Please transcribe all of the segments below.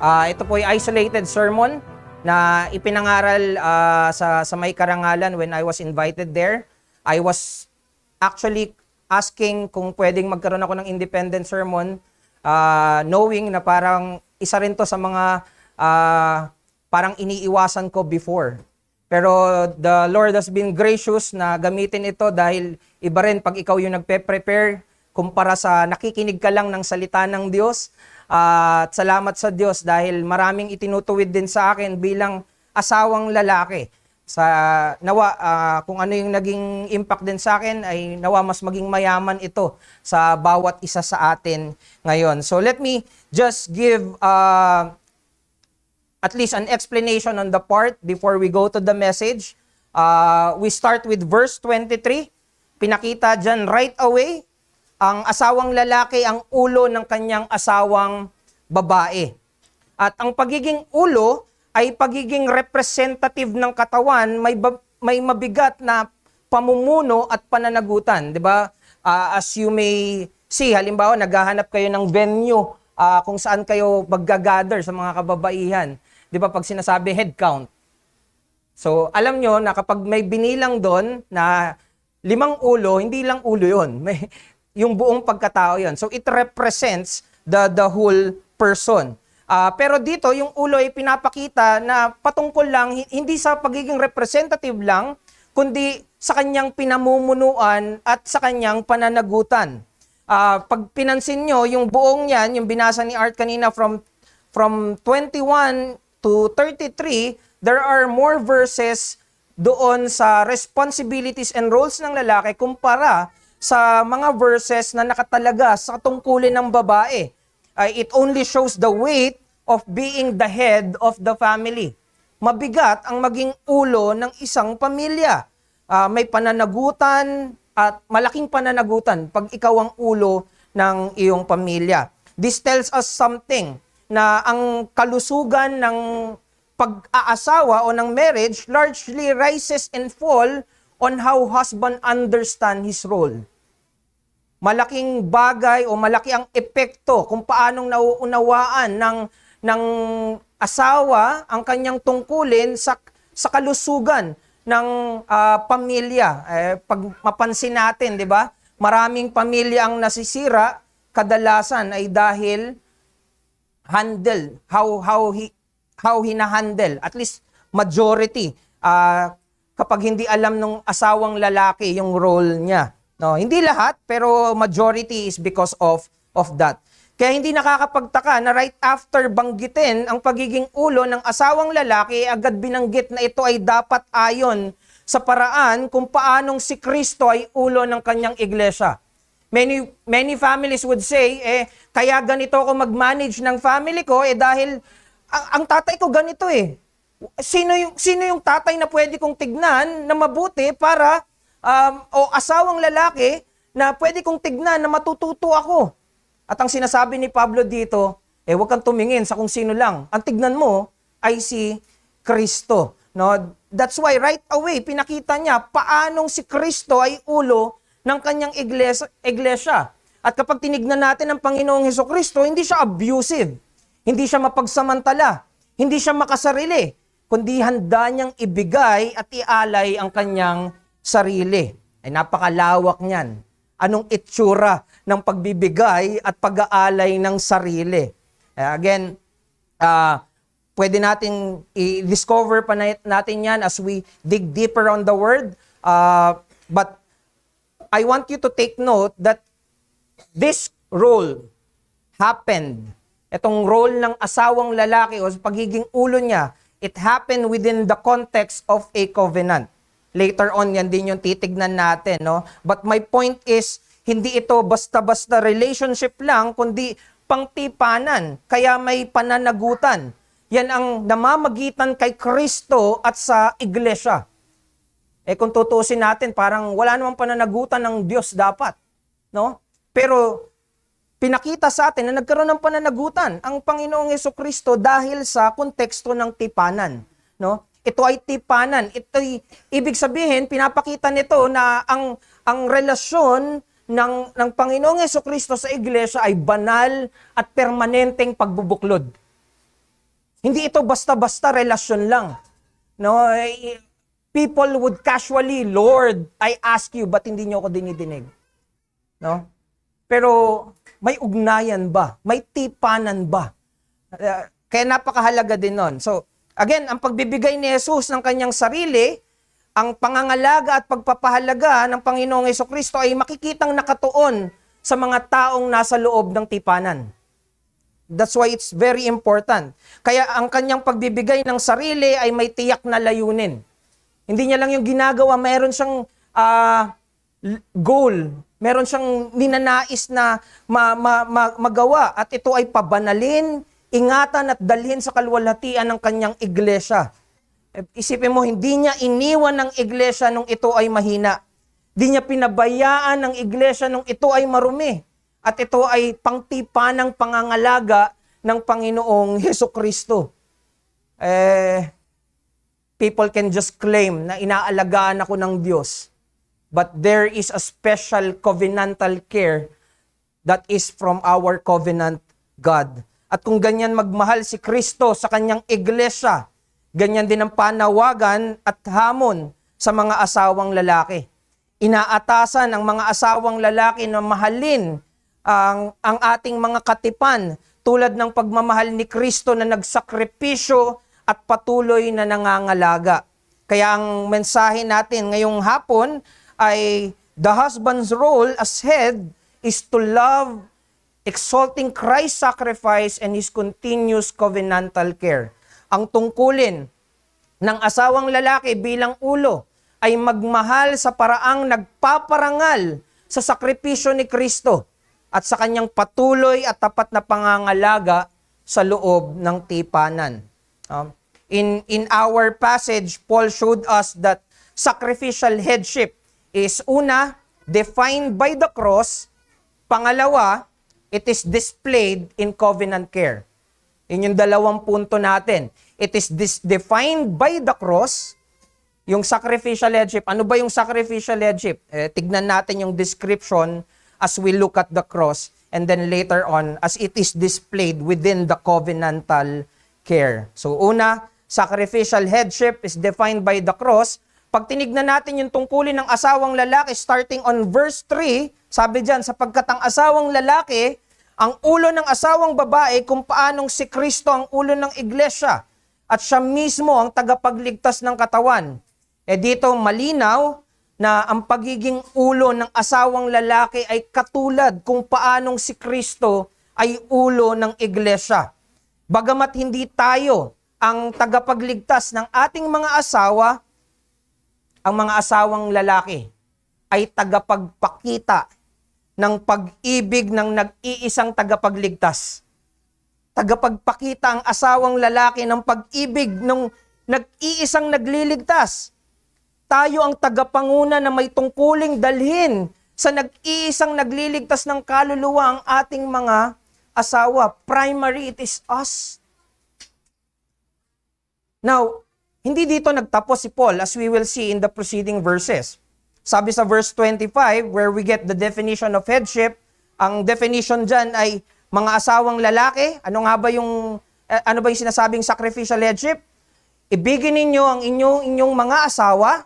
Ito po ay isolated sermon na ipinangaral sa may karangalan when I was invited there. I was actually asking kung pwedeng magkaroon ako ng independent sermon, knowing na parang isa rin to sa mga parang iniiwasan ko before. Pero the Lord has been gracious na gamitin ito dahil iba rin pag ikaw yung nagpe-prepare kumpara sa nakikinig ka lang ng salita ng Diyos. At salamat sa Diyos dahil maraming itinutuwid din sa akin bilang asawang lalaki. Nawa kung ano yung naging impact din sa akin ay nawa mas maging mayaman ito sa bawat isa sa atin ngayon. So let me just give at least an explanation on the part before we go to the message. We start with verse 23. Pinakita dyan right away, ang asawang lalaki ang ulo ng kanyang asawang babae. At ang pagiging ulo ay pagiging representative ng katawan, may mabigat na pamumuno at pananagutan. 'Di ba? As you may see, halimbawa naghahanap kayo ng venue kung saan kayo magga-gather sa mga kababaihan. 'Di ba pag sinasabi head count? So alam nyo na kapag may binilang doon na 5 ulo, hindi lang ulo 'yon. May yung buong pagkatao yon. So it represents the whole person. Pero dito, yung ulo ay pinapakita na patungkol lang, hindi sa pagiging representative lang, kundi sa kanyang pinamumunuan at sa kanyang pananagutan. Pag pinansin nyo, yung buong yan, yung binasa ni Art kanina from 21 to 33, there are more verses doon sa responsibilities and roles ng lalaki kumpara sa mga verses na nakatalaga sa tungkulin ng babae. It only shows the weight of being the head of the family. Mabigat ang maging ulo ng isang pamilya. May pananagutan at malaking pananagutan pag ikaw ang ulo ng iyong pamilya. This tells us something na ang kalusugan ng pag-aasawa o ng marriage largely rises and fall on how husband understand his role. Malaking bagay o malaki ang epekto kung paanong nauunawaan ng asawa ang kanyang tungkulin sa kalusugan ng pamilya. Pag mapansin natin, 'di ba? Maraming pamilya ang nasisira kadalasan ay dahil handle, how hina-handle, at least majority kapag hindi alam ng asawang lalaki yung role niya. No, hindi lahat, pero majority is because of that. Kaya hindi nakakapagtaka na right after banggitin ang pagiging ulo ng asawang lalaki, agad binanggit na ito ay dapat ayon sa paraan kung paanong si Kristo ay ulo ng kanyang iglesia. Many families would say, kaya ganito ako mag-manage ng family ko, dahil ang tatay ko ganito Sino yung tatay na pwede kong tignan na mabuti para o asawang lalaki na pwede kong tignan na matututo ako? At ang sinasabi ni Pablo dito, huwag kang tumingin sa kung sino lang. Ang tignan mo ay si Kristo. No? That's why right away pinakita niya paanong si Kristo ay ulo ng kanyang iglesia. At kapag tinignan natin ang Panginoong Hesukristo, hindi siya abusive, hindi siya mapagsamantala, hindi siya makasarili, kundi handa niyang ibigay at ialay ang kanyang sarili. Ay napakalawak niyan. Anong itsura ng pagbibigay at pag-aalay ng sarili? Again, pwede nating i-discover pa natin yan as we dig deeper on the word. But I want you to take note that this role happened. Itong role ng asawang lalaki o pagiging ulo niya, it happened within the context of a covenant. Later on, yan din yung titignan natin, no? But my point is, hindi ito basta-basta relationship lang, kundi pangtipanan. Kaya may pananagutan. Yan ang namamagitan kay Kristo at sa iglesia. Kung tutusin natin, parang wala namang pananagutan ng Diyos dapat, no? Pero pinakita sa atin na nagkaroon ng pananagutan ang Panginoong Hesukristo dahil sa konteksto ng tipanan, no? Ito ay tipanan. Ito ay, ibig sabihin, pinapakita nito na ang relasyon ng Panginoong Hesukristo sa iglesia ay banal at permanenteng pagbubuklod. Hindi ito basta-basta relasyon lang. No, people would casually, Lord, I ask you, ba't hindi niyo ako dinidinig? No? Pero may ugnayan ba? May tipanan ba? Kaya napakahalaga din nun. So, again, ang pagbibigay ni Jesus ng kanyang sarili, ang pangangalaga at pagpapahalaga ng Panginoong Hesukristo ay makikitang nakatuon sa mga taong nasa loob ng tipanan. That's why it's very important. Kaya ang kanyang pagbibigay ng sarili ay may tiyak na layunin. Hindi niya lang yung ginagawa, mayroon siyang goal, meron siyang ninanais na magawa at ito ay pabanalin, ingatan at dalhin sa kaluwalhatian ng kanyang iglesia. Isipin mo, hindi niya iniwan ng iglesia nung ito ay mahina. Hindi niya pinabayaan ng iglesia nung ito ay marumi. At ito ay pangtipanang pangangalaga ng Panginoong Hesukristo. People can just claim na inaalagaan ako ng Diyos. But there is a special covenantal care that is from our covenant God. At kung ganyan magmahal si Kristo sa kanyang iglesia, ganyan din ang panawagan at hamon sa mga asawang lalaki. Inaatasan ang mga asawang lalaki na mahalin ang ating mga katipan tulad ng pagmamahal ni Kristo na nagsakripisyo at patuloy na nangangalaga. Kaya ang mensahe natin ngayong hapon ay the husband's role as head is to love, exalting Christ's sacrifice and His continuous covenantal care. Ang tungkulin ng asawang lalaki bilang ulo ay magmahal sa paraang nagpaparangal sa sakripisyo ni Kristo at sa kanyang patuloy at tapat na pangangalaga sa loob ng tipanan. In our passage, Paul showed us that sacrificial headship is una, defined by the cross. Pangalawa, it is displayed in covenant care. Yun yung dalawang punto natin. It is defined by the cross, yung sacrificial headship. Ano ba yung sacrificial headship? Tignan natin yung description as we look at the cross and then later on as it is displayed within the covenantal care. So una, sacrificial headship is defined by the cross. Pag tinignan natin yung tungkulin ng asawang lalaki starting on verse 3, sabi dyan, sapagkat ang asawang lalaki, ang ulo ng asawang babae kung paanong si Kristo ang ulo ng iglesia at siya mismo ang tagapagligtas ng katawan. Dito malinaw na ang pagiging ulo ng asawang lalaki ay katulad kung paanong si Kristo ay ulo ng iglesia. Bagamat hindi tayo ang tagapagligtas ng ating mga asawa, ang mga asawang lalaki ay tagapagpakita ng pag-ibig ng nag-iisang tagapagligtas. Tagapagpakita ang asawang lalaki ng pag-ibig ng nag-iisang nagliligtas. Tayo ang tagapanguna na may tungkuling dalhin sa nag-iisang nagliligtas ng kaluluwa ang ating mga asawa. Primary, it is us. Now, hindi dito nagtapos si Paul as we will see in the preceding verses. Sabi sa verse 25, where we get the definition of headship, ang definition dyan ay mga asawang lalaki. Ano ba yung sinasabing sacrificial headship? Ibigin ninyo ang inyong mga asawa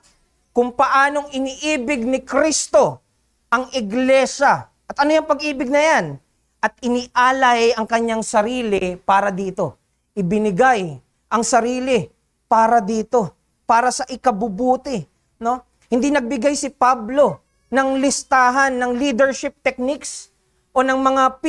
kung paanong iniibig ni Kristo ang iglesia. At ano yung pag-ibig na yan? At inialay ang kanyang sarili para dito. Ibinigay ang sarili para dito, para sa ikabubuti, no? Hindi nagbigay si Pablo ng listahan ng leadership techniques o ng mga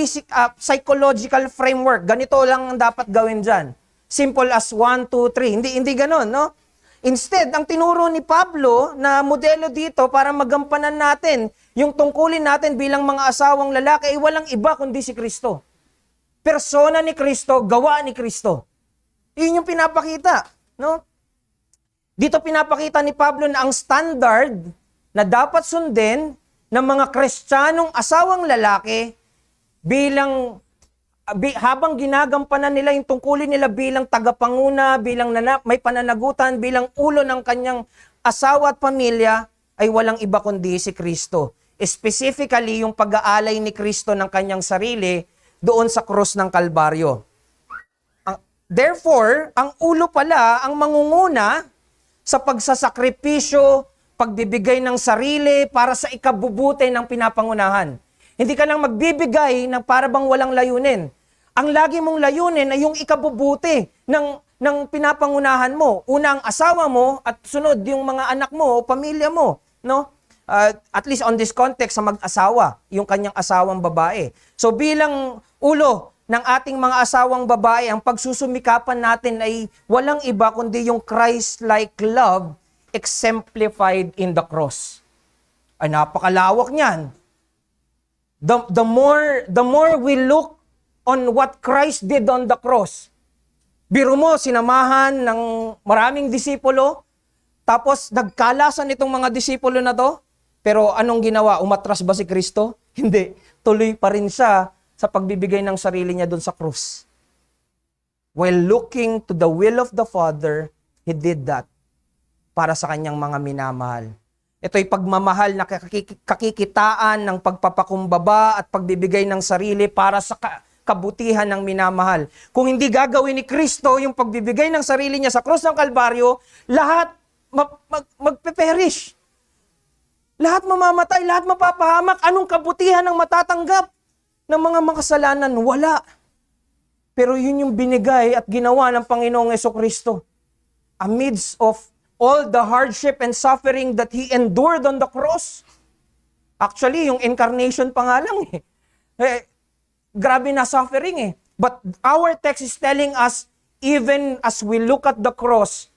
psychological framework. Ganito lang ang dapat gawin dyan. Simple as 1, 2, 3. Hindi ganon, no? Instead, ang tinuro ni Pablo na modelo dito para magampanan natin yung tungkulin natin bilang mga asawang lalaki ay walang iba kundi si Kristo. Persona ni Kristo, gawa ni Kristo. Yun yung pinapakita, no? Dito pinapakita ni Pablo na ang standard na dapat sundin ng mga Kristiyanong asawang lalaki habang ginagampanan nila yung tungkulin nila bilang tagapanguna, bilang may pananagutan, bilang ulo ng kanyang asawa at pamilya, ay walang iba kundi si Kristo. Specifically, yung pag-aalay ni Kristo ng kanyang sarili doon sa krus ng Kalbaryo. Therefore, ang ulo pala ang mangunguna sa pagsasakripisyo, pagbibigay ng sarili para sa ikabubuti ng pinapangunahan. Hindi ka lang magbibigay ng para bang walang layunin. Ang lagi mong layunin ay yung ikabubuti ng pinapangunahan mo. Una ang asawa mo at sunod yung mga anak mo o pamilya mo. No? At least on this context sa mag-asawa, yung kanyang asawang babae. So bilang ulo ng ating mga asawang babae, ang pagsusumikapan natin ay walang iba kundi yung Christ-like love exemplified in the cross. Ay napakalawak niyan. The more we look on what Christ did on the cross, biro mo, sinamahan ng maraming disipulo, tapos nagkalasan itong mga disipulo na to, pero anong ginawa? Umatras ba si Kristo? Hindi. Tuloy pa rin siya sa pagbibigay ng sarili niya doon sa krus. While looking to the will of the Father, He did that para sa kanyang mga minamahal. Ito'y pagmamahal na kakikitaan ng pagpapakumbaba at pagbibigay ng sarili para sa kabutihan ng minamahal. Kung hindi gagawin ni Kristo yung pagbibigay ng sarili niya sa krus ng Kalbaryo, lahat magpe-perish. Lahat mamamatay, lahat mapapahamak. Anong kabutihan ang matatanggap ng mga makasalanan? Wala. Pero yun yung binigay at ginawa ng Panginoong Jesucristo. Amidst of all the hardship and suffering that He endured on the cross. Actually, yung incarnation pa nga lang grabe na suffering eh. But our text is telling us, even as we look at the cross,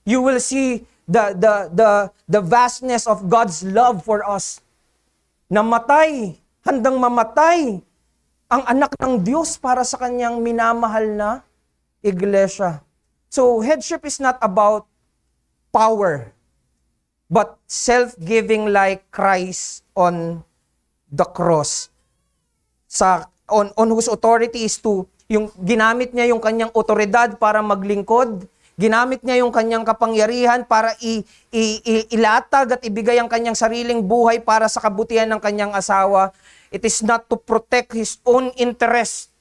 you will see the vastness of God's love for us. Namatay, handang mamatay ang anak ng Diyos para sa kanyang minamahal na iglesia. So, headship is not about power, but self-giving like Christ on the cross. On whose authority is to, yung ginamit niya yung kanyang otoridad para maglingkod, ginamit niya yung kanyang kapangyarihan para ilatag at ibigay ang kanyang sariling buhay para sa kabutihan ng kanyang asawa. It is not to protect his own interest.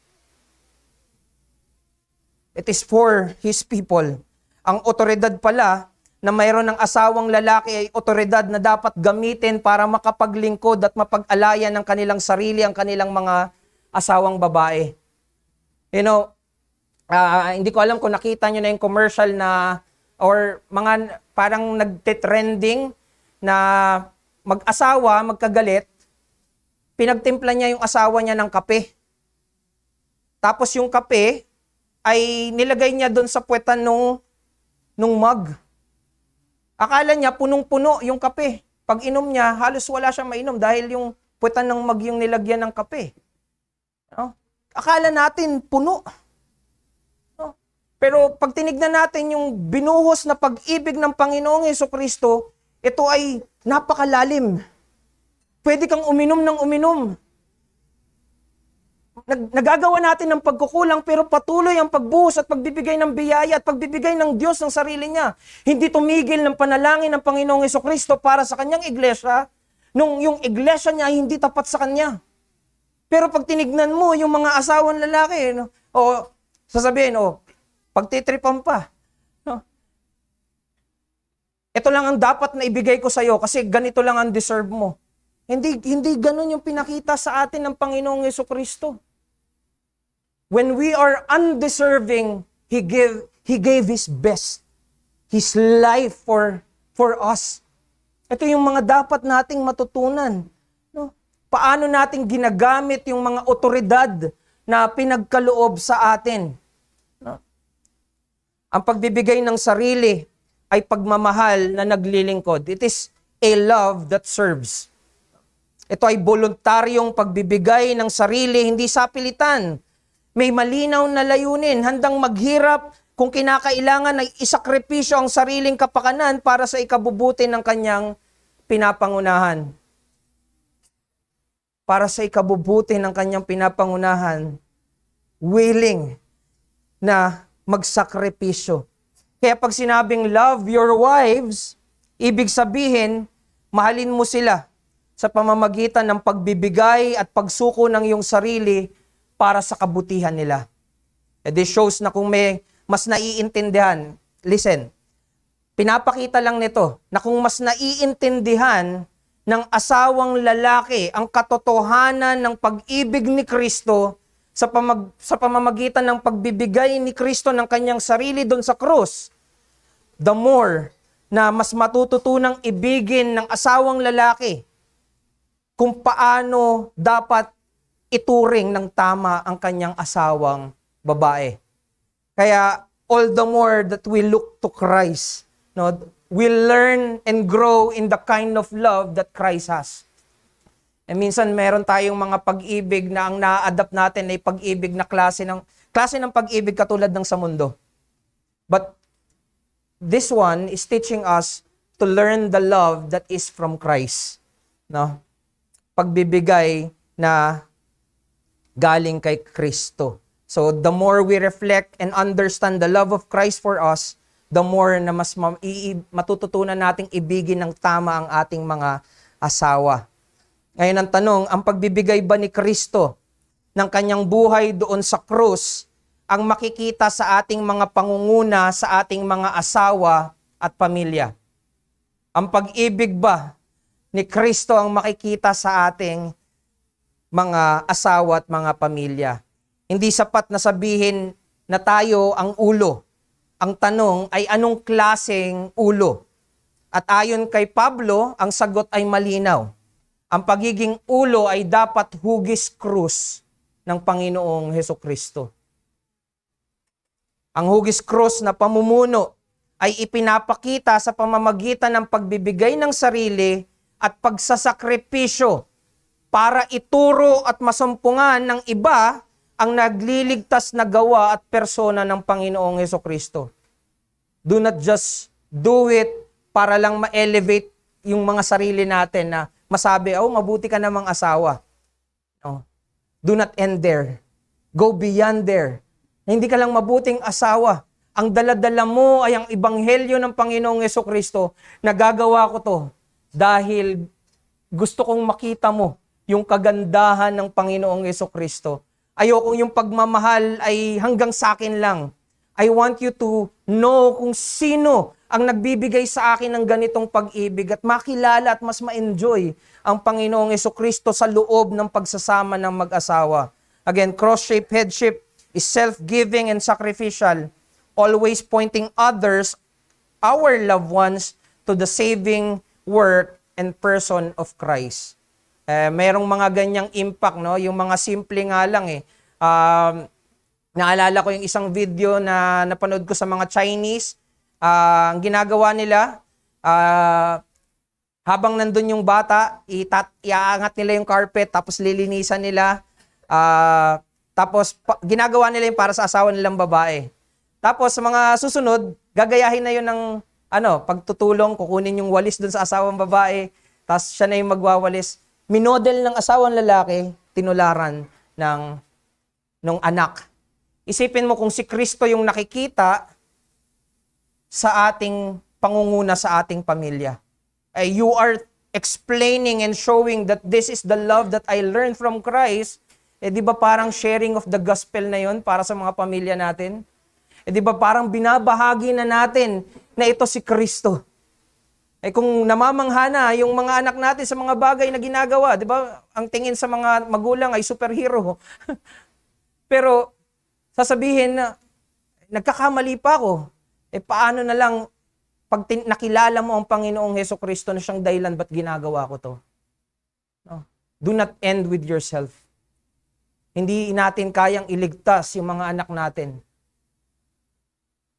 It is for his people. Ang otoridad pala na mayroon ng asawang lalaki ay otoridad na dapat gamitin para makapaglingkod at mapag-alayan ng kanilang sarili, ang kanilang mga asawang babae. You know, hindi ko alam kung nakita nyo na yung commercial na or mga parang nagte-trending na mag-asawa, magkagalit, pinagtimpla niya yung asawa niya ng kape. Tapos yung kape ay nilagay niya doon sa puwetan nung mug. Akala niya punong-puno yung kape. Pag inom niya, halos wala siyang mainom dahil yung puwetan ng mug yung nilagyan ng kape. No? Akala natin puno. No? Pero pag tinignan natin yung binuhos na pag-ibig ng Panginoong Jesucristo, ito ay napakalalim. Pwede kang uminom ng uminom. Nagagawa natin ng pagkukulang pero patuloy ang pagbuhos at pagbibigay ng biyaya at pagbibigay ng Diyos ng sarili niya. Hindi tumigil ng panalangin ng Panginoong Jesucristo para sa kanyang iglesia nung yung iglesia niya hindi tapat sa kanya. Pero pag tinignan mo yung mga asawang lalaki, no? O sasabihin, pagtitripan pa. No? Ito lang ang dapat na ibigay ko sa iyo kasi ganito lang ang deserve mo. Hindi ganun yung pinakita sa atin ng Panginoong Jesucristo. When we are undeserving, He gave His best. His life for us. Ito yung mga dapat nating matutunan. No? Paano natin ginagamit yung mga otoridad na pinagkaloob sa atin. No? Ang pagbibigay ng sarili ay pagmamahal na naglilingkod. It is a love that serves. Ito ay voluntaryong pagbibigay ng sarili, hindi sapilitan. May malinaw na layunin, handang maghirap kung kinakailangan ay isakripisyo ang sariling kapakanan para sa ikabubuti ng kanyang pinapangunahan. Para sa ikabubuti ng kanyang pinapangunahan, willing na magsakripisyo. Kaya pag sinabing love your wives, ibig sabihin, mahalin mo sila sa pamamagitan ng pagbibigay at pagsuko ng iyong sarili para sa kabutihan nila. This shows na kung may mas naiintindihan. Listen, pinapakita lang nito na kung mas naiintindihan ng asawang lalaki ang katotohanan ng pag-ibig ni Kristo sa pamamagitan ng pagbibigay ni Kristo ng kanyang sarili doon sa krus, the more na mas matututunang ibigin ng asawang lalaki kung paano dapat ituring ng tama ang kanyang asawang babae. Kaya all the more that we look to Christ, no, we learn and grow in the kind of love that Christ has. E minsan meron tayong mga pag-ibig na ang na-adapt natin ay pag-ibig na klase ng pag-ibig katulad ng sa mundo. But this one is teaching us to learn the love that is from Christ. No? Pagbibigay na galing kay Kristo. So the more we reflect and understand the love of Christ for us, the more na mas matututunan nating ibigin ng tama ang ating mga asawa. Ngayon ang tanong, ang pagbibigay ba ni Kristo ng kanyang buhay doon sa krus ang makikita sa ating mga pangunguna, sa ating mga asawa at pamilya? Ang pag-ibig ba ni Kristo ang makikita sa ating mga asawa at mga pamilya? Hindi sapat na sabihin na tayo ang ulo. Ang tanong ay anong klaseng ulo? At ayon kay Pablo, ang sagot ay malinaw. Ang pagiging ulo ay dapat hugis krus ng Panginoong Hesukristo. Ang hugis krus na pamumuno ay ipinapakita sa pamamagitan ng pagbibigay ng sarili at pagsasakripisyo para ituro at masumpungan ng iba ang nagliligtas na gawa at persona ng Panginoong Hesukristo. Do not just do it para lang ma-elevate yung mga sarili natin na masabi, oh, mabuti ka namang asawa. No. Do not end there. Go beyond there. Hindi ka lang mabuting asawa. Ang dala-dala mo ay ang ebanghelyo ng Panginoong Hesukristo na gagawa ko to dahil gusto kong makita mo yung kagandahan ng Panginoong Hesukristo. Ayoko yung pagmamahal ay hanggang sa akin lang. I want you to know kung sino ang nagbibigay sa akin ng ganitong pag-ibig at makilala at mas ma-enjoy ang Panginoong Hesukristo sa loob ng pagsasama ng mag-asawa. Again, cross-shaped headship is self-giving and sacrificial, always pointing others, our loved ones, to the saving work and person of Christ. Merong mga ganyang impact, no? Yung mga simple nga lang eh. Naalala ko yung isang video na napanood ko sa mga Chinese. Ang ginagawa nila, habang nandun yung bata, iaangat nila yung carpet, tapos lilinisan nila. Tapos ginagawa nila yung para sa asawa nilang babae. Tapos sa mga susunod, gagayahin na yun ng pagtutulong, kukunin yung walis dun sa asawang babae, tapos siya na yung magwawalis. Minodel ng asawang lalaki, tinularan ng anak. Isipin mo kung si Kristo yung nakikita sa ating pangunguna sa ating pamilya. You are explaining and showing that this is the love that I learned from Christ. Di ba parang sharing of the gospel na yon para sa mga pamilya natin? Di ba parang binabahagi na natin na ito si Kristo? Kung namamangha na yung mga anak natin sa mga bagay na ginagawa, di ba? Ang tingin sa mga magulang ay superhero. Pero sasabihin na, nagkakamali pa ako. Paano na lang pag nakilala mo ang Panginoong Hesukristo na siyang dahilan ba't ginagawa ko to? No. Do not end with yourself. Hindi natin kayang iligtas yung mga anak natin.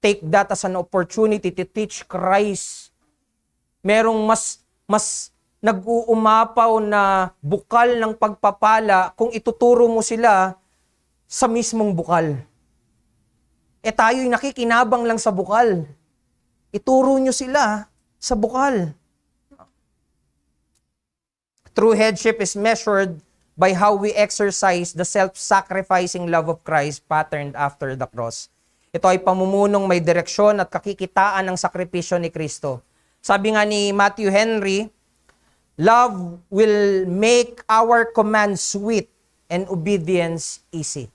Take that as an opportunity to teach Christ. Merong mas nag-uumapaw na bukal ng pagpapala kung ituturo mo sila sa mismong bukal. Tayo'y nakikinabang lang sa bukal. Ituro nyo sila sa bukal. True headship is measured by how we exercise the self-sacrificing love of Christ patterned after the cross. Ito ay pamumunong may direksyon at kakikitaan ng sakripisyo ni Kristo. Sabi nga ni Matthew Henry, love will make our commands sweet and obedience easy.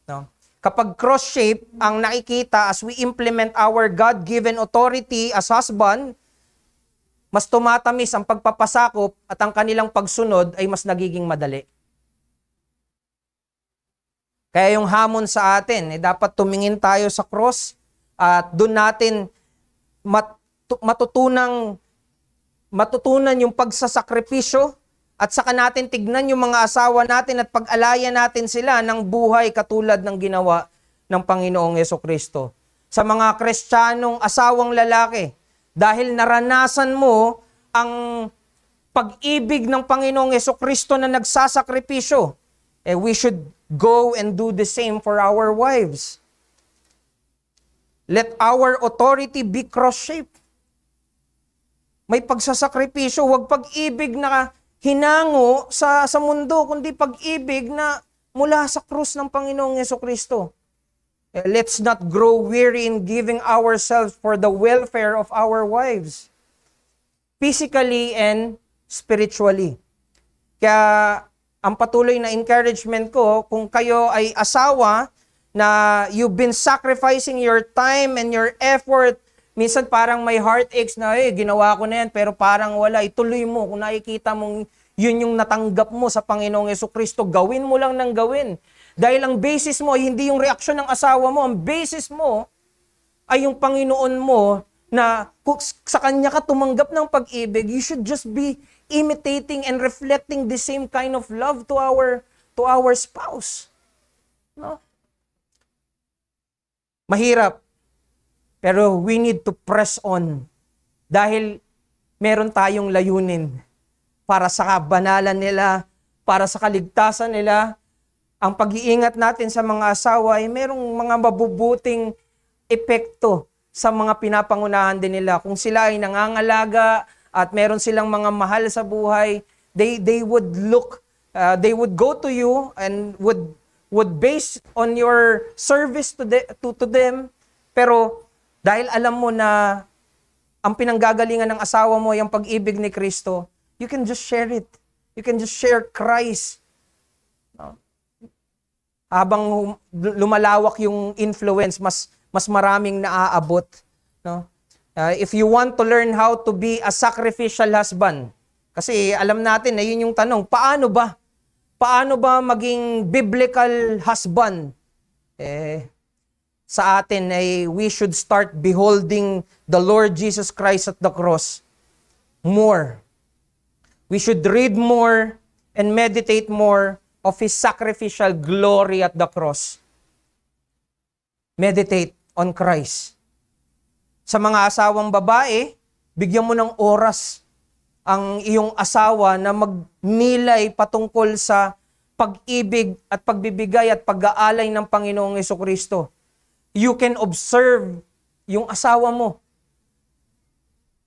No? Kapag cross-shape ang nakikita as we implement our God-given authority as husband, mas tumatamis ang pagpapasakop at ang kanilang pagsunod ay mas nagiging madali. Kaya yung hamon sa atin, dapat tumingin tayo sa cross at doon natin matutunan yung pagsasakripisyo at saka natin tignan yung mga asawa natin at pag-alaya natin sila ng buhay katulad ng ginawa ng Panginoong Jesucristo. Sa mga Kristiyanong asawang lalaki, dahil naranasan mo ang pag-ibig ng Panginoong Jesucristo na nagsasakripisyo, we should go and do the same for our wives. Let our authority be cross-shaped. May pagsasakripisyo, huwag pag-ibig na hinango sa mundo, kundi pag-ibig na mula sa krus ng Panginoong Jesucristo. Let's not grow weary in giving ourselves for the welfare of our wives, physically and spiritually. Kaya ang patuloy na encouragement ko, kung kayo ay asawa na you've been sacrificing your time and your effort, minsan parang may heartaches na, ginawa ko na yan, pero parang wala. Ituloy mo. Kung nakikita mong yun yung natanggap mo sa Panginoong Jesucristo, gawin mo lang ng gawin. Dahil ang basis mo ay hindi yung reaksyon ng asawa mo. Ang basis mo ay yung Panginoon mo na sa Kanya ka tumanggap ng pag-ibig. You should just be imitating and reflecting the same kind of love to our spouse. No? Mahirap. Pero we need to press on dahil meron tayong layunin para sa kabanalan nila, para sa kaligtasan nila. Ang pag-iingat natin sa mga asawa ay merong mga mabubuting epekto sa mga pinapangunahan din nila. Kung sila ay nangangalaga at meron silang mga mahal sa buhay, they would go to you and would base on your service to them. Pero dahil alam mo na ang pinanggagalingan ng asawa mo ay ang pag-ibig ni Kristo, you can just share it. You can just share Christ. No? Habang lumalawak yung influence, mas maraming naaabot. No? If you want to learn how to be a sacrificial husband, kasi alam natin na yun yung tanong, paano ba? Paano ba maging biblical husband? Sa atin ay we should start beholding the Lord Jesus Christ at the cross more. We should read more and meditate more of His sacrificial glory at the cross. Meditate on Christ. Sa mga asawang babae, bigyan mo ng oras ang iyong asawa na magnilay patungkol sa pag-ibig at pagbibigay at pag-aalay ng Panginoong Jesucristo. You can observe yung asawa mo.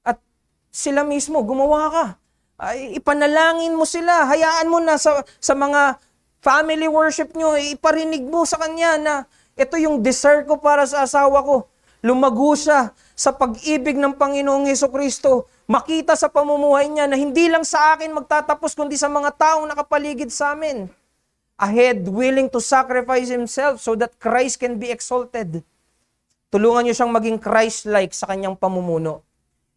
At sila mismo, gumawa ka. Ipanalangin mo sila. Hayaan mo na sa mga family worship nyo, iparinig mo sa kanya na ito yung desire ko para sa asawa ko. Lumago siya sa pag-ibig ng Panginoong Jesucristo. Makita sa pamumuhay niya na hindi lang sa akin magtatapos, kundi sa mga taong nakapaligid sa amin. Ahead, willing to sacrifice himself so that Christ can be exalted. Tulungan niyo siyang maging Christ-like sa kanyang pamumuno.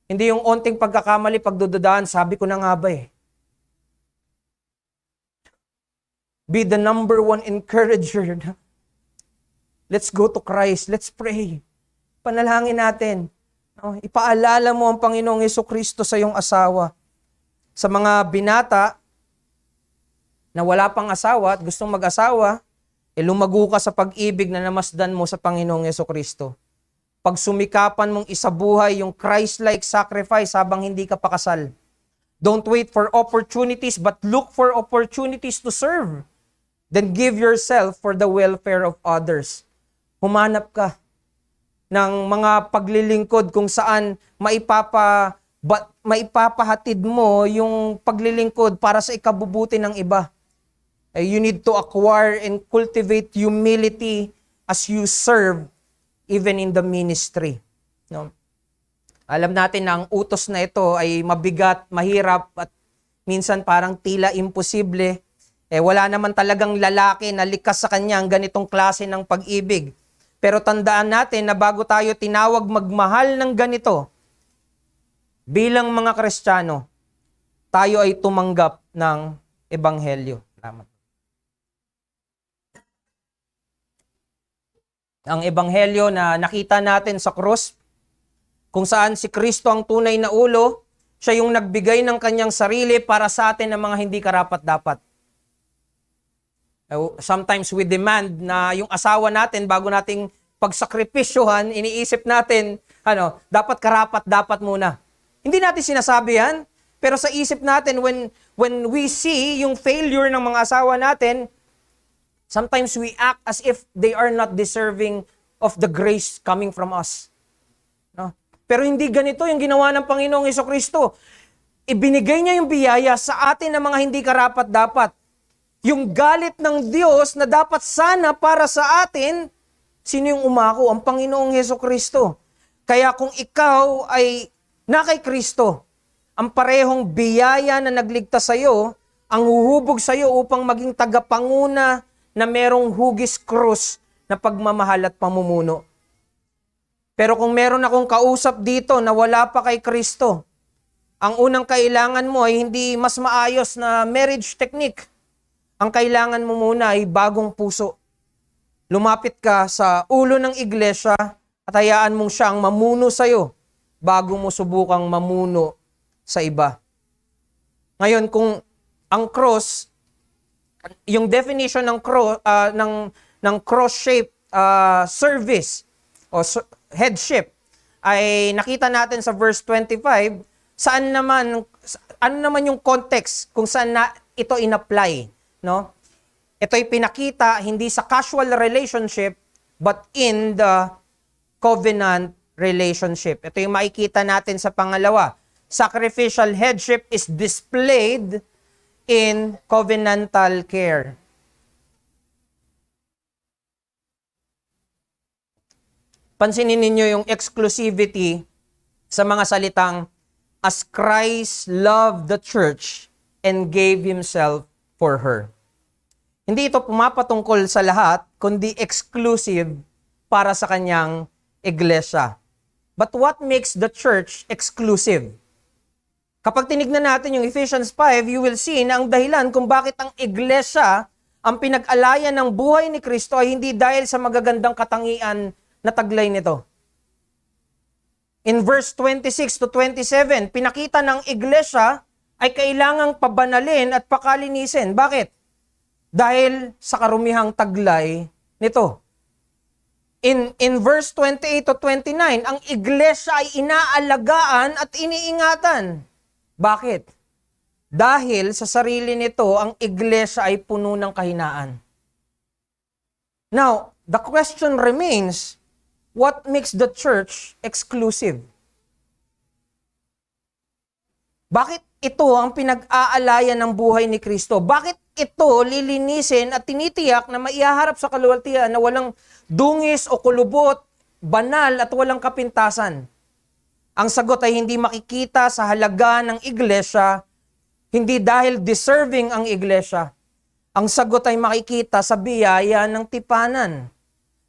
Hindi yung onting pagkakamali, pagdududaan, sabi ko na nga ba eh. Be the number one encourager. Let's go to Christ. Let's pray. Panalangin natin. Ipaalala mo ang Panginoong Jesucristo sa iyong asawa. Sa mga binata na wala pang asawa at gustong mag-asawa, lumago ka sa pag-ibig na namasdan mo sa Panginoong Jesucristo. Pag sumikapan mong isabuhay yung Christ-like sacrifice habang hindi ka pakasal. Don't wait for opportunities but look for opportunities to serve. Then give yourself for the welfare of others. Humanap ka ng mga paglilingkod kung saan maipapahatid mo yung paglilingkod para sa ikabubuti ng iba. You need to acquire and cultivate humility as you serve even in the ministry. No? Alam natin na ang utos na ito ay mabigat, mahirap at minsan parang tila imposible. Wala naman talagang lalaki na likas sa kanya ang ganitong klase ng pag-ibig. Pero tandaan natin na bago tayo tinawag magmahal ng ganito, bilang mga Kristiyano, tayo ay tumanggap ng Ebanghelyo. Salamat. Ang Ebanghelyo na nakita natin sa krus, kung saan si Kristo ang tunay na ulo, siya yung nagbigay ng kanyang sarili para sa atin ng mga hindi karapat-dapat. Sometimes we demand na yung asawa natin bago nating pagsakripisyohan, iniisip natin, dapat karapat-dapat muna. Hindi natin sinasabi yan, pero sa isip natin, when we see yung failure ng mga asawa natin, sometimes we act as if they are not deserving of the grace coming from us. No? Pero hindi ganito yung ginawa ng Panginoong Hesukristo. Ibinigay niya yung biyaya sa atin ng mga hindi karapat-dapat. Yung galit ng Diyos na dapat sana para sa atin, sino yung umako? Ang Panginoong Hesukristo. Kaya kung ikaw ay na kay Kristo, ang parehong biyaya na nagligtas sa iyo, ang huhubog sa iyo upang maging tagapanguna na merong hugis krus na pagmamahal at pamumuno. Pero kung meron akong kausap dito na wala pa kay Kristo, ang unang kailangan mo ay hindi mas maayos na marriage technique. Ang kailangan mo muna ay bagong puso. Lumapit ka sa ulo ng iglesia at hayaan mong siya ang mamuno sa iyo bago mo subukang mamuno sa iba. Ngayon, kung ang cross, yung definition ng cross-shaped service o headship ay nakita natin sa verse 25, ano naman yung context kung saan na ito in-apply, no? Ito'y pinakita hindi sa casual relationship but in the covenant relationship. Ito yung makikita natin sa pangalawa. Sacrificial headship is displayed in covenantal care. Pansinin ninyo yung exclusivity sa mga salitang, as Christ loved the church and gave Himself for her. Hindi ito pumapatungkol sa lahat, kundi exclusive para sa kanyang iglesia. But what makes the church exclusive? Kapag tinignan natin yung Ephesians 5, you will see na ang dahilan kung bakit ang iglesia ang pinag-alayan ng buhay ni Kristo ay hindi dahil sa magagandang katangian na taglay nito. In verse 26 to 27, pinakita ng iglesia ay kailangang pabanalin at pakalinisin. Bakit? Dahil sa karumihang taglay nito. In verse 28 to 29, ang iglesia ay inaalagaan at iniingatan. Bakit? Dahil sa sarili nito, ang iglesia ay puno ng kahinaan. Now, the question remains, what makes the church exclusive? Bakit ito ang pinag-aalayan ng buhay ni Kristo? Bakit ito lilinisin at tinitiyak na maihaharap sa kaluwalhatian na walang dungis o kulubot, banal at walang kapintasan? Ang sagot ay hindi makikita sa halaga ng iglesia, hindi dahil deserving ang iglesia. Ang sagot ay makikita sa biyaya ng tipanan.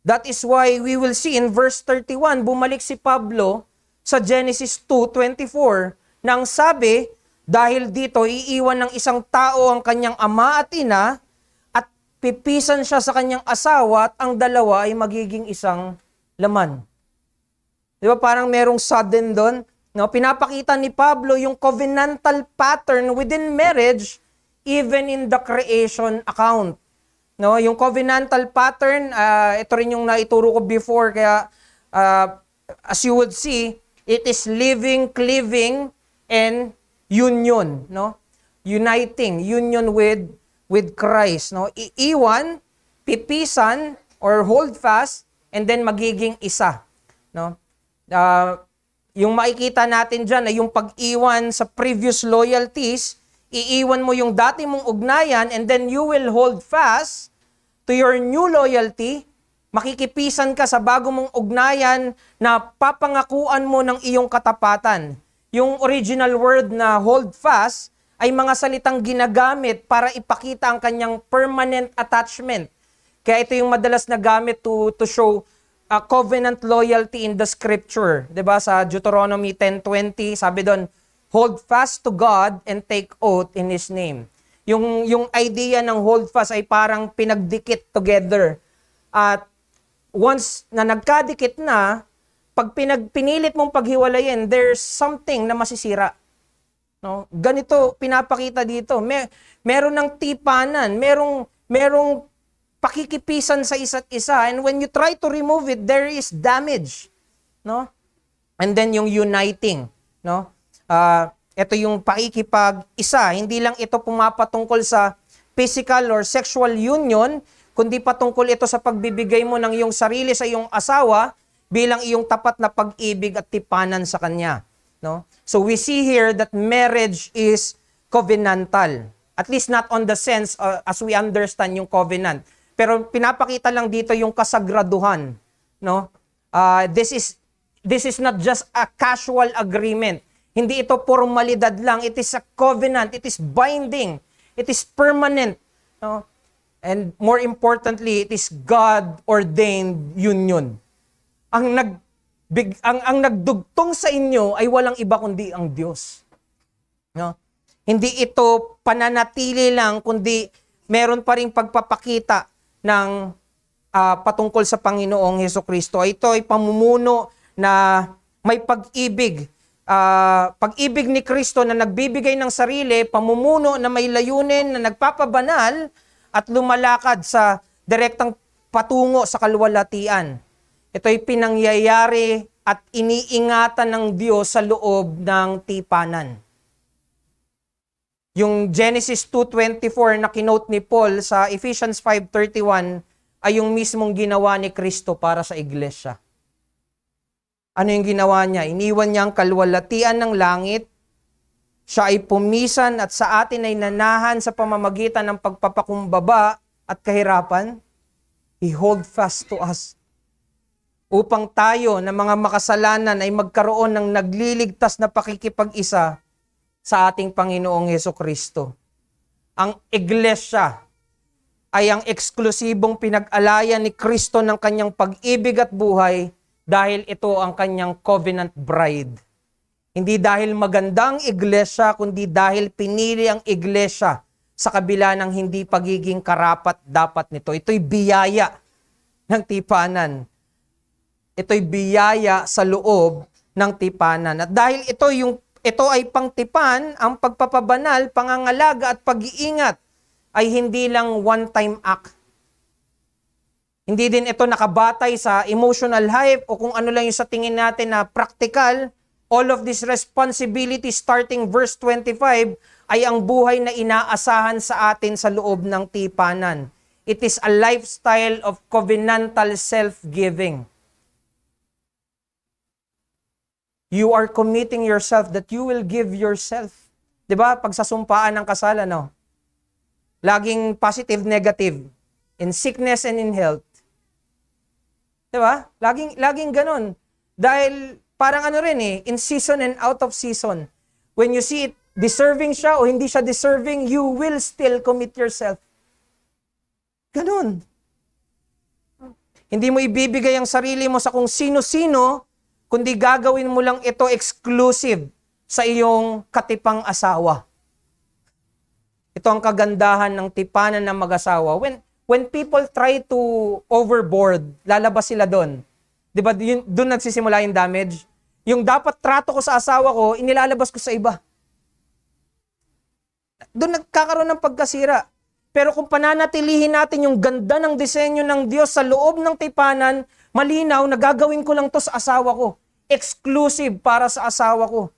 That is why we will see in verse 31, bumalik si Pablo sa Genesis 2:24, nang sabi, dahil dito iiwan ng isang tao ang kanyang ama at ina at pipisan siya sa kanyang asawa at ang dalawa ay magiging isang laman. Di ba parang merong sudden doon? No, pinapakita ni Pablo yung covenantal pattern within marriage even in the creation account. No, yung covenantal pattern, ito rin yung naituro ko before, kaya as you would see, it is living, cleaving, and union, no? Uniting, union with Christ, no? Iiwan, pipisan, or hold fast, and then magiging isa, no? Yung makikita natin dyan ay yung pag-iwan sa previous loyalties, iiwan mo yung dati mong ugnayan, and then you will hold fast to your new loyalty. Makikipisan ka sa bago mong ugnayan na papangakuan mo ng iyong katapatan. Yung original word na hold fast ay mga salitang ginagamit para ipakita ang kanyang permanent attachment. Kaya ito yung madalas na gamit to show covenant loyalty in the scripture. 'Di ba? Sa Deuteronomy 10:20, sabi doon, hold fast to God and take oath in His name. Yung idea ng hold fast ay parang pinagdikit together. At once na nagkadikit na, pag pinilit mong paghiwalayin, there's something na masisira. No? Ganito pinapakita dito. Meron ng tipanan, merong pakikipisan sa isa't isa, and when you try to remove it, there is damage. No? And then yung uniting, no? Ito yung pakikipag-isa. Hindi lang ito pumapatungkol sa physical or sexual union, kundi patungkol ito sa pagbibigay mo ng iyong sarili sa iyong asawa bilang iyong tapat na pag-ibig at tipanan sa kanya. No? So we see here that marriage is covenantal. At least not on the sense as we understand yung covenant. Pero pinapakita lang dito yung kasagraduhan. No? This is not just a casual agreement. Hindi ito formalidad lang. It is a covenant. It is binding. It is permanent. No? And more importantly, it is God-ordained union. Ang nagdugtong sa inyo ay walang iba kundi ang Diyos. No? Hindi ito pananatili lang, kundi meron pa ring pagpapakita ng patungkol sa Panginoong Hesukristo. Ito ay pamumuno na may pag-ibig. Pag-ibig ni Kristo na nagbibigay ng sarili, pamumuno na may layunin, na nagpapabanal at lumalakad sa direktang patungo sa kalwalatian. Ito'y pinangyayari at iniingatan ng Diyos sa loob ng tipanan. Yung Genesis 2:24 na kinote ni Paul sa Ephesians 5:31 ay yung mismong ginawa ni Kristo para sa iglesia. Ano yung ginawa niya? Iniwan niya ang kalwalatian ng langit. Siya ay pumisan at sa atin ay nanahan sa pamamagitan ng pagpapakumbaba at kahirapan. He hold fast to us. Upang tayo na mga makasalanan ay magkaroon ng nagliligtas na pakikipag-isa sa ating Panginoong Hesukristo. Ang iglesia ay ang eksklusibong pinag-alayan ni Kristo ng kanyang pag-ibig at buhay dahil ito ang kanyang covenant bride. Hindi dahil magandang iglesia, kundi dahil pinili ang iglesia sa kabila ng hindi pagiging karapat-dapat nito. Ito'y biyaya ng tipanan. Ito'y biyaya sa loob ng tipanan. At dahil ito ay pangtipan, ang pagpapabanal, pangangalaga at pag-iingat ay hindi lang one-time act. Hindi din ito nakabatay sa emotional hype o kung ano lang yung sa tingin natin na practical. All of this responsibility starting verse 25 ay ang buhay na inaasahan sa atin sa loob ng tipanan. It is a lifestyle of covenantal self-giving. You are committing yourself that you will give yourself. 'Di ba? Pagsasumpaan ng kasal, ano? Laging positive, negative. In sickness and in health. 'Di ba? Laging ganun. Dahil parang ano rin in season and out of season. When you see it, deserving siya o hindi siya deserving, you will still commit yourself. Ganun. Hindi mo ibibigay ang sarili mo sa kung sino-sino, kundi gagawin mo lang ito exclusive sa iyong katipang asawa. Ito ang kagandahan ng tipanan ng mag-asawa. When people try to overboard, lalabas sila doon. Di ba, doon nagsisimula yung damage? Yung dapat trato ko sa asawa ko, inilalabas ko sa iba. Doon nagkakaroon ng pagkasira. Pero kung pananatilihin natin yung ganda ng disenyo ng Diyos sa loob ng tipanan, malinaw na gagawin ko lang to sa asawa ko. Exclusive para sa asawa ko.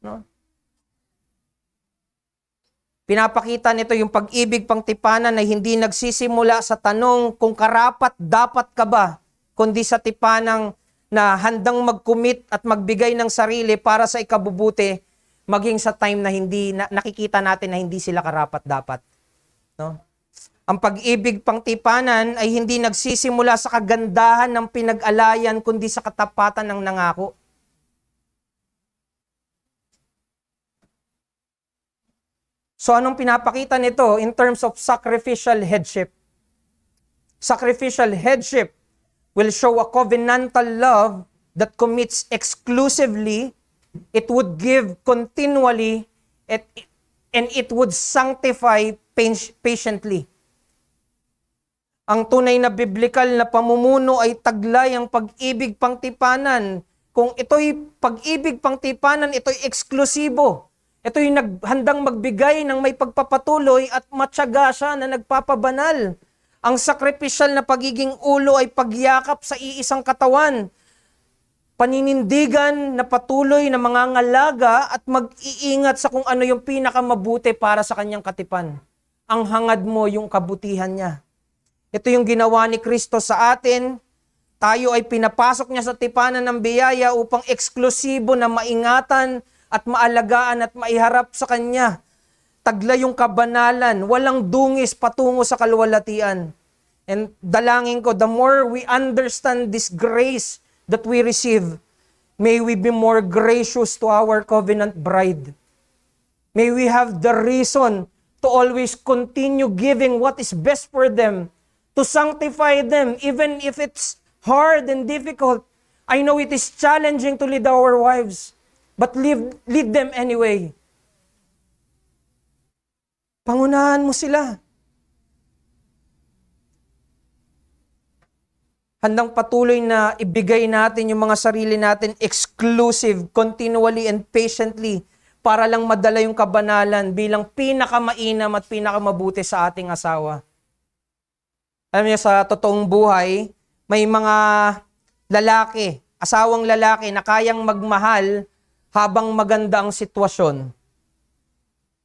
No? Pinapakita nito yung pag-ibig pang tipanan na hindi nagsisimula sa tanong kung karapat-dapat ka ba, kundi sa tipanang na handang mag-commit at magbigay ng sarili para sa ikabubuti, maging sa time na hindi nakikita natin na hindi sila karapat-dapat. No? Ang pag-ibig pang tipanan ay hindi nagsisimula sa kagandahan ng pinag-alayan kundi sa katapatan ng nangako. So anong pinapakita nito in terms of sacrificial headship? Sacrificial headship will show a covenantal love that commits exclusively, it would give continually, and it would sanctify patiently. Ang tunay na biblikal na pamumuno ay taglay ang pag-ibig pangtipanan. Kung ito'y pag-ibig pangtipanan, ito'y eksklusibo. Ito'y handang magbigay ng may pagpapatuloy at matyaga siya na nagpapabanal. Ang sakripisyal na pagiging ulo ay pagyakap sa iisang katawan. Paninindigan na patuloy na mangangalaga at mag-iingat sa kung ano yung pinakamabuti para sa kanyang katipan. Ang hangad mo yung kabutihan niya. Ito yung ginawa ni Kristo sa atin. Tayo ay pinapasok niya sa tipanan ng biyaya upang eksklusibo na maingatan at maalagaan at maiharap sa Kanya. Taglay yung kabanalan, walang dungis patungo sa kalwalatian. And dalangin ko, the more we understand this grace that we receive, may we be more gracious to our covenant bride. May we have the reason to always continue giving what is best for them, to sanctify them, even if it's hard and difficult. I know it is challenging to lead our wives, but lead them anyway. Pangunahan mo sila. Handang patuloy na ibigay natin yung mga sarili natin exclusive, continually and patiently para lang madala yung kabanalan bilang pinakamainam at pinakamabuti sa ating asawa. Alam niyo, sa totoong buhay, may mga lalaki, asawang lalaki na kayang magmahal habang maganda ang sitwasyon.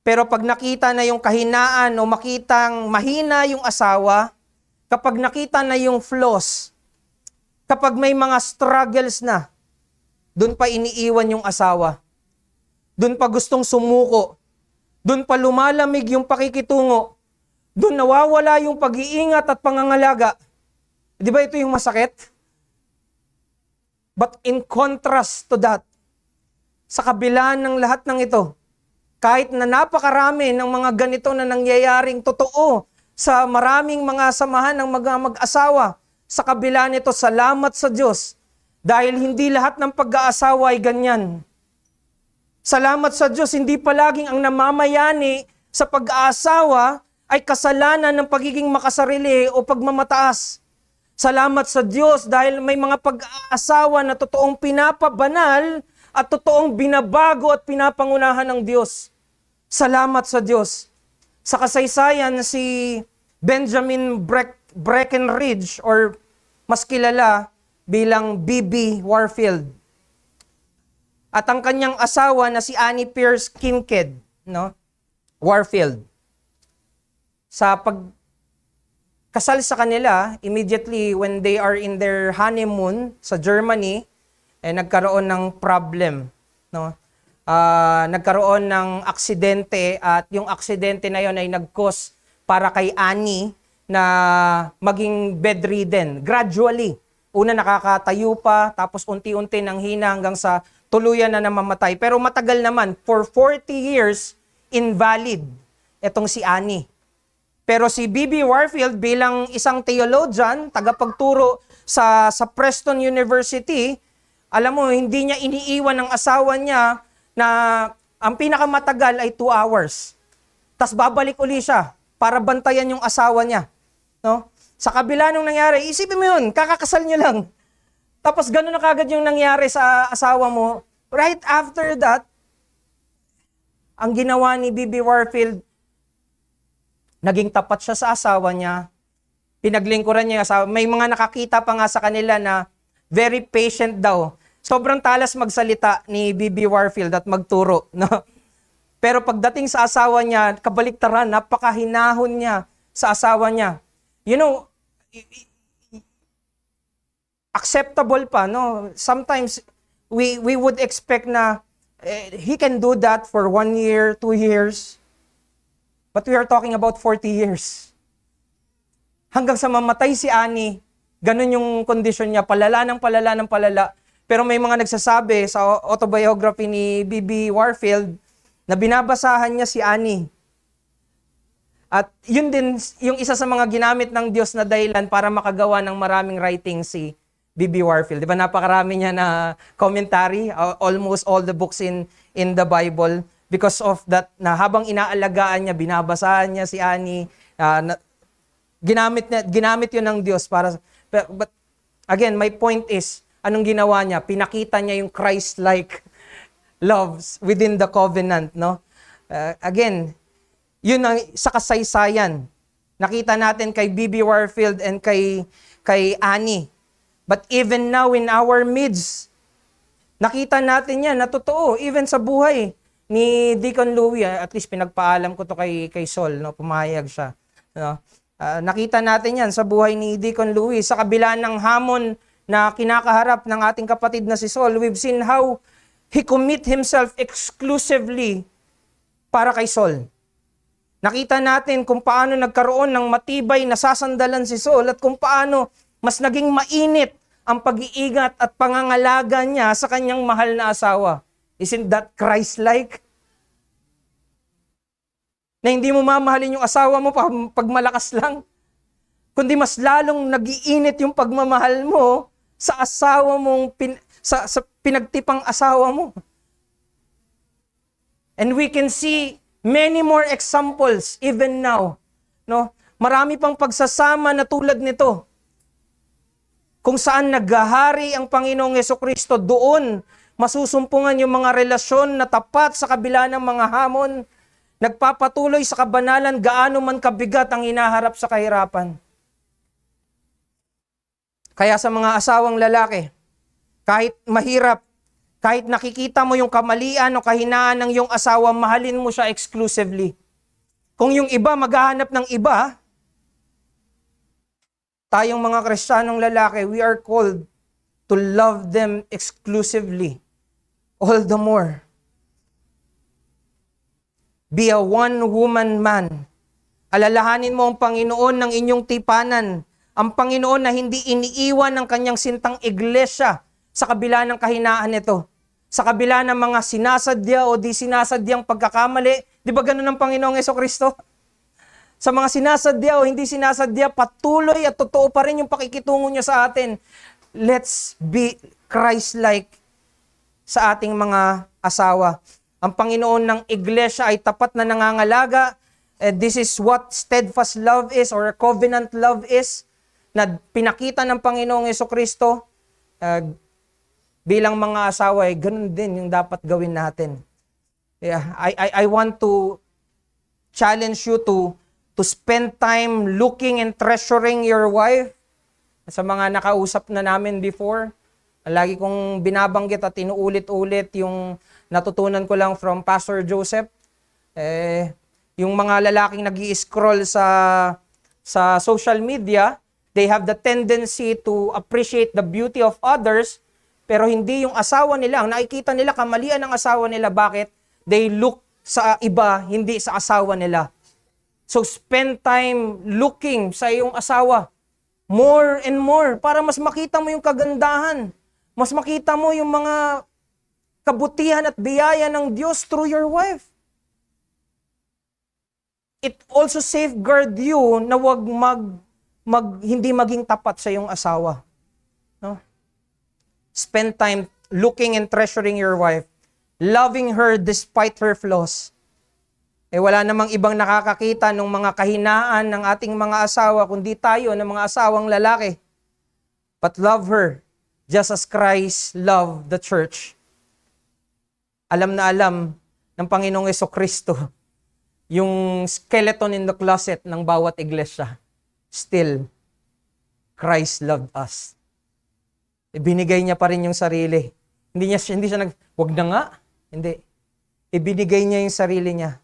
Pero pag nakita na yung kahinaan o makitang mahina yung asawa, kapag nakita na yung flaws, kapag may mga struggles na, dun pa iniiwan yung asawa. Dun pa gustong sumuko. Dun pa lumalamig yung pakikitungo. Doon nawawala yung pag-iingat at pangangalaga. Di ba ito yung masakit? But in contrast to that, sa kabila ng lahat ng ito, kahit na napakarami ng mga ganito na nangyayaring totoo sa maraming mga samahan ng mga mag-asawa, sa kabila nito, salamat sa Diyos dahil hindi lahat ng pag-aasawa ay ganyan. Salamat sa Diyos, hindi palaging ang namamayani sa pag-aasawa ay kasalanan ng pagiging makasarili o pagmamataas. Salamat sa Diyos dahil may mga pag-aasawa na totoong pinapabanal at totoong binabago at pinapangunahan ng Diyos. Salamat sa Diyos. Sa kasaysayan, si Benjamin Breckinridge, or mas kilala bilang B.B. Warfield, at ang kanyang asawa na si Annie Pierce Kincaid, Warfield, sa pagkasal sa kanila, immediately when they are in their honeymoon sa Germany, nagkaroon ng problem. Nagkaroon ng aksidente at yung aksidente na yon ay nag-cause para kay Annie na maging bedridden. Gradually. Una nakakatayo pa, tapos unti-unti nang hina hanggang sa tuluyan na namamatay. Pero matagal naman, for 40 years, invalid itong si Annie. Pero si B.B. Warfield bilang isang theologian, tagapagturo sa Preston University, alam mo, hindi niya iniiwan ng asawa niya na ang pinakamatagal ay 2 hours. Tapos babalik uli siya para bantayan yung asawa niya. Sa kabila nung nangyari, isipin mo yun, kakakasal niyo lang. Tapos gano'n na kagad yung nangyari sa asawa mo. Right after that, ang ginawa ni B.B. Warfield, naging tapat siya sa asawa niya. Pinaglingkuran niya yung asawa. May mga nakakita pa nga sa kanila na very patient daw. Sobrang talas magsalita ni B.B. Warfield at magturo. Pero pagdating sa asawa niya, kabaliktaran, napakahinahon niya sa asawa niya. You know, acceptable pa, Sometimes we would expect na he can do that for 1 year, 2 years. But we are talking about 40 years. Hanggang sa mamatay si Annie, ganun yung kondisyon niya, palala ng palala ng palala. Pero may mga nagsasabi sa autobiography ni B.B. Warfield na binabasahan niya si Annie At yun din yung isa sa mga ginamit ng Diyos na dahilan para makagawa ng maraming writing si B.B. Warfield. Di ba napakarami niya na commentary, almost all the books in the Bible, because of that, na habang inaalagaan niya, binabasahan niya si Annie, ginamit yun ng Diyos para, but again, my point is, anong ginawa niya? Pinakita niya yung Christ-like loves within the covenant, no? Again, yun ang sa kasaysayan. Nakita natin kay B.B. Warfield and kay Annie. But even now in our midst, nakita natin yan na totoo, even sa buhay ni Deacon Louie, at least pinagpaalam ko to kay Sol, no? Pumayag siya. No? Nakita natin yan sa buhay ni Deacon Louie. Sa kabila ng hamon na kinakaharap ng ating kapatid na si Sol, we've seen how he commit himself exclusively para kay Sol. Nakita natin kung paano nagkaroon ng matibay na sasandalan si Sol at kung paano mas naging mainit ang pag-iingat at pangangalaga niya sa kanyang mahal na asawa. Isn't that Christ-like? Na hindi mo mamahalin yung asawa mo pag malakas lang, kundi mas lalong nag-iinit yung pagmamahal mo sa asawa mong sa pinagtipang asawa mo. And we can see many more examples even now. No? Marami pang pagsasama na tulad nito. Kung saan naghahari ang Panginoong Jesucristo, doon masusumpungan yung mga relasyon na tapat sa kabila ng mga hamon, nagpapatuloy sa kabanalan gaano man kabigat ang hinaharap sa kahirapan. Kaya sa mga asawang lalaki, kahit mahirap, kahit nakikita mo yung kamalian o kahinaan ng iyong asawa, mahalin mo siya exclusively. Kung yung iba maghahanap ng iba, tayong mga Kristiyanong lalaki, we are called to love them exclusively. All the more. Be a one-woman man. Alalahanin mo ang Panginoon ng inyong tipanan. Ang Panginoon na hindi iniiwan ng kanyang sintang iglesia sa kabila ng kahinaan nito. Sa kabila ng mga sinasadya o di sinasadyang pagkakamali. Di ba ganun ang Panginoong Jesucristo? Sa mga sinasadya o hindi sinasadya, patuloy at totoo pa rin yung pakikitungo niya sa atin. Let's be Christ-like sa ating mga asawa. Ang Panginoon ng iglesia ay tapat na nangangalaga. This is what steadfast love is or covenant love is, na pinakita ng Panginoong Jesucristo. Bilang mga asawa, ganun din yung dapat gawin natin. Yeah, I want to challenge you to spend time looking and treasuring your wife. Sa mga nakausap na namin before, lagi kong binabanggit at inuulit-ulit yung natutunan ko lang from Pastor Joseph. Yung mga lalaking nag-i-scroll sa social media, they have the tendency to appreciate the beauty of others, pero hindi yung asawa nila. Ang nakikita nila, kamalian ng asawa nila. Bakit? They look sa iba, hindi sa asawa nila. So spend time looking sa iyong asawa. More and more. Para mas makita mo yung kagandahan. Mas makita mo yung mga kabutihan at biyaya ng Diyos through your wife. It also safeguard you na wag hindi maging tapat sa iyong asawa. No? Spend time looking and treasuring your wife. Loving her despite her flaws. Wala namang ibang nakakakita ng mga kahinaan ng ating mga asawa kundi tayo ng mga asawang lalaki. But love her just as Christ loved the church. Alam na alam ng Panginoong Jesucristo yung skeleton in the closet ng bawat iglesia. Still, Christ loved us. Ibinigay niya pa rin yung sarili. Hindi siya wag na nga. Hindi. Ibinigay niya yung sarili niya.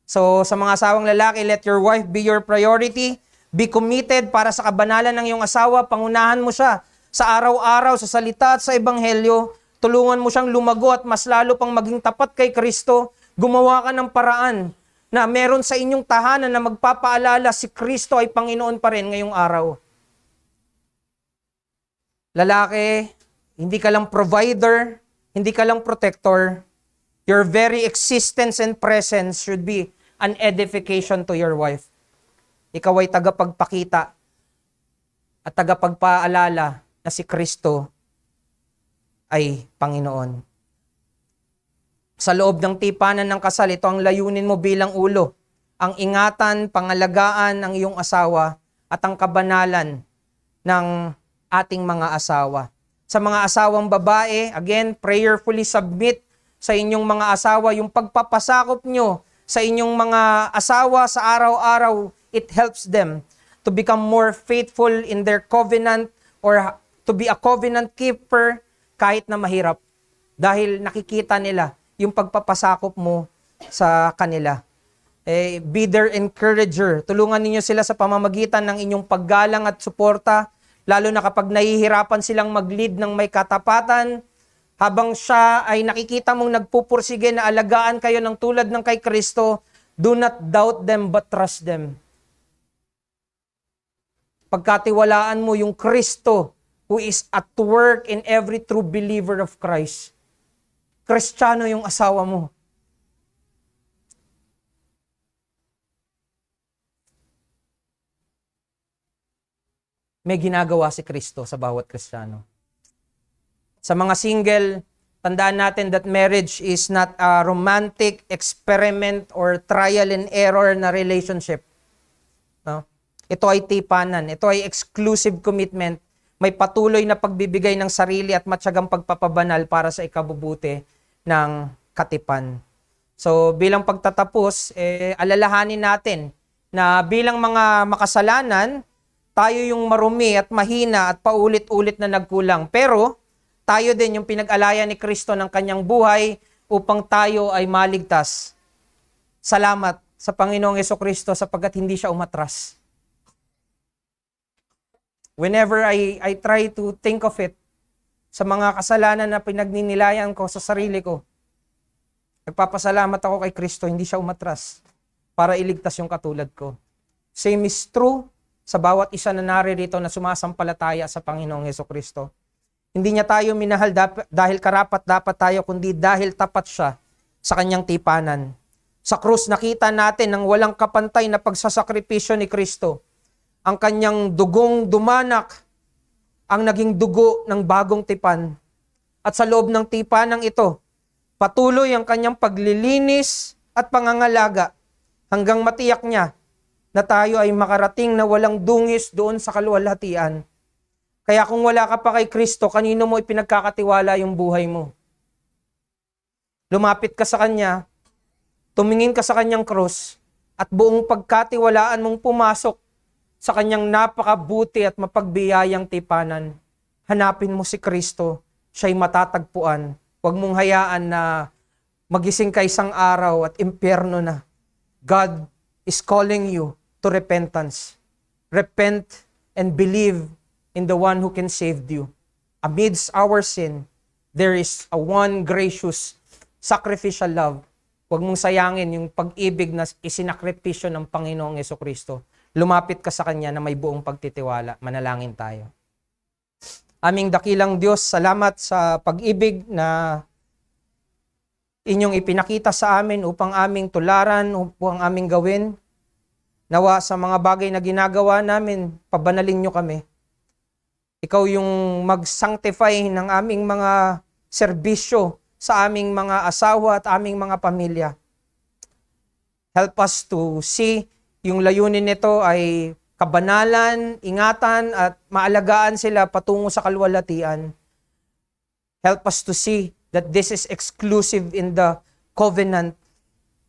So, sa mga asawang lalaki, let your wife be your priority. Be committed para sa kabanalan ng iyong asawa. Pangunahan mo siya sa araw-araw, sa salita at sa ebanghelyo. Tulungan mo siyang lumago at mas lalo pang maging tapat kay Kristo. Gumawa ka ng paraan na meron sa inyong tahanan na magpapaalala si Kristo ay Panginoon pa rin ngayong araw. Lalaki, hindi ka lang provider, hindi ka lang protector. Your very existence and presence should be an edification to your wife. ikaw ay tagapagpakita at tagapagpaalala na si Kristo ay Panginoon. Sa loob ng tipanan ng kasal, ito ang layunin mo bilang ulo. Ang ingatan, pangalagaan ng iyong asawa at ang kabanalan ng ating mga asawa. Sa mga asawang babae, again, prayerfully submit sa inyong mga asawa. Yung pagpapasakop nyo sa inyong mga asawa sa araw-araw, it helps them to become more faithful in their covenant or to be a covenant keeper kahit na mahirap. Dahil nakikita nila yung pagpapasakop mo sa kanila. Be their encourager. Tulungan ninyo sila sa pamamagitan ng inyong paggalang at suporta, lalo na kapag nahihirapan silang mag-lead ng may katapatan, habang siya ay nakikita mong nagpupursige na alagaan kayo ng tulad ng kay Kristo, do not doubt them but trust them. Pagkatiwalaan mo yung Kristo who is at work in every true believer of Christ. Kristiyano yung asawa mo. May ginagawa si Kristo sa bawat Kristiyano. Sa mga single, tandaan natin that marriage is not a romantic experiment or trial and error na relationship. No? Ito ay tipanan. Ito ay exclusive commitment. May patuloy na pagbibigay ng sarili at matyagang pagpapabanal para sa ikabubuti ng katipan. So bilang pagtatapos, alalahanin natin na bilang mga makasalanan, tayo yung marumi at mahina at paulit-ulit na nagkulang. Pero tayo din yung pinag-alaya ni Kristo ng kanyang buhay upang tayo ay maligtas. Salamat sa Panginoong Jesucristo sapagkat hindi siya umatras. Whenever I try to think of it, sa mga kasalanan na pinagninilayan ko sa sarili ko, nagpapasalamat ako kay Kristo, hindi siya umatras para iligtas yung katulad ko. Same is true sa bawat isa na naririto na sumasampalataya sa Panginoong Jesucristo. Hindi niya tayo minahal dahil karapat-dapat tayo, kundi dahil tapat siya sa kanyang tipanan. Sa krus nakita natin ang walang kapantay na pagsasakripisyo ni Kristo. Ang kanyang dugong dumanak ang naging dugo ng bagong tipan. At sa loob ng tipanang ito, patuloy ang kanyang paglilinis at pangangalaga hanggang matiyak niya na tayo ay makarating na walang dungis doon sa kaluwalhatian. Kaya kung wala ka pa kay Kristo, kanino mo ipinagkakatiwala yung buhay mo? Lumapit ka sa Kanya, tumingin ka sa Kanyang krus, at buong pagkatiwalaan mong pumasok sa Kanyang napakabuti at mapagbiyayang tipanan. Hanapin mo si Kristo, siya'y matatagpuan. Huwag mong hayaan na magising ka isang araw at impyerno na. God is calling you to repentance. Repent and believe in the one who can save you. Amidst our sin, there is a one gracious, sacrificial love. Huwag mong sayangin yung pag-ibig na isinakripisyo ng Panginoong Jesucristo. Lumapit ka sa Kanya na may buong pagtitiwala. Manalangin tayo. Aming dakilang Diyos, salamat sa pag-ibig na inyong ipinakita sa amin upang aming tularan, upang aming gawin. Nawa sa mga bagay na ginagawa namin, pabanalin nyo kami. Ikaw yung mag-sanctify ng aming mga serbisyo sa aming mga asawa at aming mga pamilya. Help us to see yung layunin nito ay kabanalan, ingatan at maalagaan sila patungo sa kaluwalhatian. Help us to see that this is exclusive in the covenant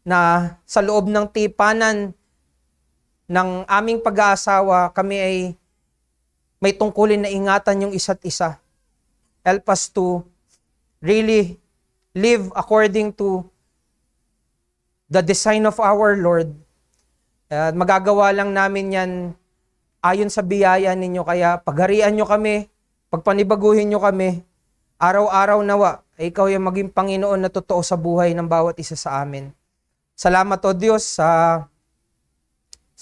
na sa loob ng tipanan ng aming pag-aasawa, kami ay may tungkulin na ingatan yung isa't isa. Help us to really live according to the design of our Lord. Magagawa lang namin yan ayon sa biyaya ninyo. Kaya pagharian nyo kami, pagpanibaguhin nyo kami, araw-araw nawa, ay ikaw yung maging Panginoon na totoo sa buhay ng bawat isa sa amin. Salamat o Diyos sa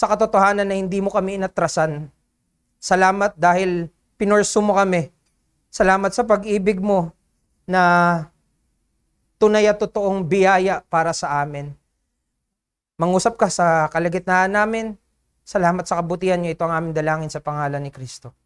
katotohanan na hindi mo kami inatrasan. Salamat dahil pinursu mo kami. Salamat sa pag-ibig mo na tunay at totoong biyaya para sa amin. Mangusap ka sa kalagitnaan namin, Salamat sa kabutihan niyo. Ito ang aming dalangin sa pangalan ni Kristo.